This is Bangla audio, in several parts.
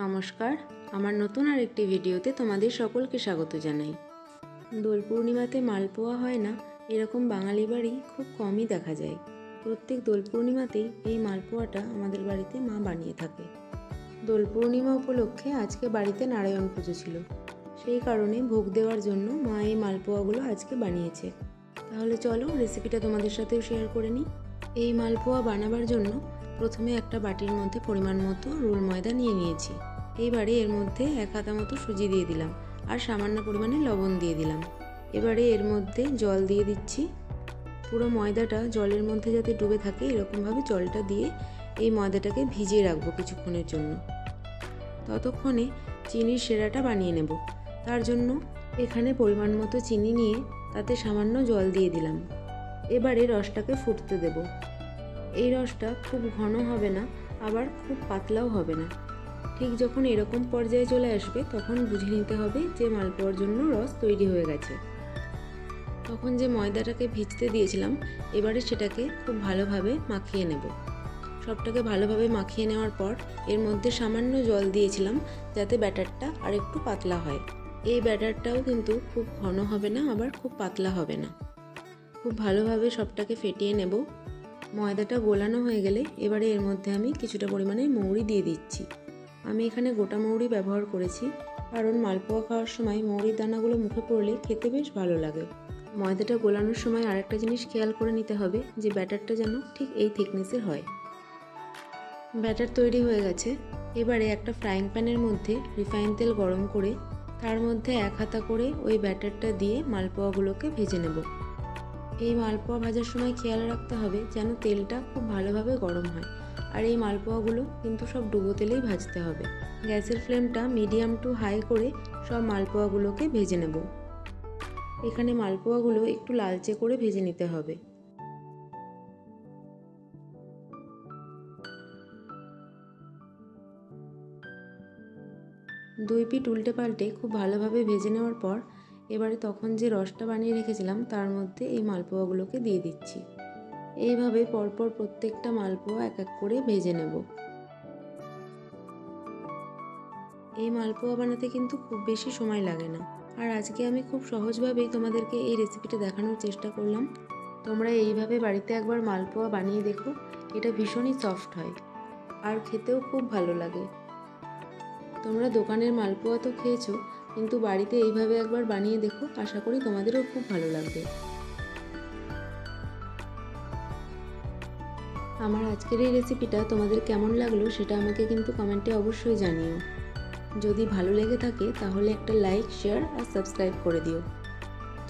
নমস্কার, আমার নতুন আরেকটি ভিডিওতে তোমাদের সকলকে স্বাগত জানাই। দোল পূর্ণিমাতে মালপোয়া হয় না এরকম বাঙালি বাড়ি খুব কমই দেখা যায়। প্রত্যেক দোল পূর্ণিমাতেই এই মালপোয়াটা আমাদের বাড়িতে মা বানিয়ে থাকে। দোল পূর্ণিমা উপলক্ষে আজকে বাড়িতে নারায়ণ পুজো ছিল, সেই কারণে ভোগ দেওয়ার জন্য মা এই মালপোয়াগুলো আজকে বানিয়েছে। তাহলে চলো রেসিপিটা তোমাদের সাথেও শেয়ার করে নিই। এই মালপোয়া বানাবার জন্য প্রথমে একটা বাটির মধ্যে পরিমাণ মতো রোল ময়দা নিয়ে নিয়েছি। এইবারে এর মধ্যে 1 হাতা মতো সুজি দিয়ে দিলাম আর সামান্য পরিমাণে লবণ দিয়ে দিলাম। এবারে এর মধ্যে জল দিয়ে দিচ্ছি। পুরো ময়দাটা জলের মধ্যে যাতে ডুবে থাকে এরকমভাবে জলটা দিয়ে এই ময়দাটাকে ভিজিয়ে রাখবো কিছুক্ষণের জন্য। ততক্ষণে চিনির সেরাটা বানিয়ে নেব। তার জন্য এখানে পরিমাণ মতো চিনি নিয়ে তাতে সামান্য জল দিয়ে দিলাম। এবারে রসটাকে ফুটতে দেব। এই রসটা খুব ঘন হবে না, আবার খুব পাতলাও হবে না। ঠিক যখন এরকম পর্যায়ে চলে আসবে তখন বুঝে নিতে হবে যে মালপোয়ার জন্য রস তৈরি হয়ে গেছে। তখন যে ময়দাটাকে ভিজতে দিয়েছিলাম এবারে সেটাকে খুব ভালোভাবে মাখিয়ে নেব। সবটাকে ভালোভাবে মাখিয়ে নেওয়ার পর এর মধ্যে সামান্য জল দিয়েছিলাম যাতে ব্যাটারটা আর একটু পাতলা হয়। এই ব্যাটারটাও কিন্তু খুব ঘন হবে না, আবার খুব পাতলা হবে না। খুব ভালোভাবে সবটাকে ফেটিয়ে নেব। ময়দাটা গোলানো হয়ে গেলে এবারে এর মধ্যে আমি কিছুটা পরিমাণে মৌরি দিয়ে দিচ্ছি। আমি এখানে গোটা মৌরি ব্যবহার করেছি, কারণ মালপোয়া খাওয়ার সময় মৌরির দানাগুলো মুখে পড়লে খেতে বেশ ভালো লাগে। ময়দাটা গোলানোর সময় আরেকটা জিনিস খেয়াল করে নিতে হবে যে ব্যাটারটা যেন ঠিক এই থিকনেসের হয়। ব্যাটার তৈরি হয়ে গেছে। এবারে একটা ফ্রাইং প্যানের মধ্যে রিফাইন তেল গরম করে তার মধ্যে 1 হাতা করে ওই ব্যাটারটা দিয়ে মালপোয়াগুলোকে ভেজে নেব। এই মালপোয়া ভাজার সময় খেয়াল রাখতে হবে যেন তেলটা খুব ভালোভাবে গরম হয়, আর এই মালপোয়াগুলো কিন্তু সব ডুবো তেলেই ভাজতে হবে। গ্যাসের ফ্লেমটা মিডিয়াম টু হাই করে সব মালপোয়াগুলোকে ভেজে নেব। এখানে মালপোয়াগুলো একটু লালচে করে ভেজে নিতে হবে। দুই পিঠ উল্টে পাল্টে খুব ভালোভাবে ভেজে নেওয়ার পর এবারে তখন যে রসটা বানিয়ে রেখেছিলাম তার মধ্যে এই মালপোয়াগুলোকে দিয়ে দিচ্ছি। এইভাবে পরপর প্রত্যেকটা মালপোয়া এক এক করে ভেজে নেব। এই মালপোয়া বানাতে কিন্তু খুব বেশি সময় লাগে না, আর আজকে আমি খুব সহজভাবেই তোমাদেরকে এই রেসিপিটা দেখানোর চেষ্টা করলাম। তোমরা এইভাবে বাড়িতে একবার মালপোয়া বানিয়ে দেখো, এটা ভীষণই সফট হয় আর খেতেও খুব ভালো লাগে। তোমরা দোকানের মালপোয়া তো খেয়েছো, কিন্তু বাড়িতে এইভাবে একবার বানিয়ে দেখো, আশা করি তোমাদেরও খুব ভালো লাগবে। আমার আজকের এই রেসিপিটা তোমাদের কেমন লাগলো সেটা আমাকে কিন্তু কমেন্টে অবশ্যই জানিও। যদি ভালো লেগে থাকে তাহলে একটা লাইক, শেয়ার আর সাবস্ক্রাইব করে দিও।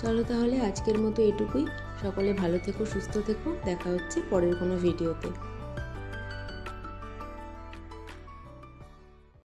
চলো তাহলে আজকের মতো এটুকুই। সকলে ভালো থেকো, সুস্থ থেকো। দেখা হচ্ছে পরের কোনো ভিডিওতে।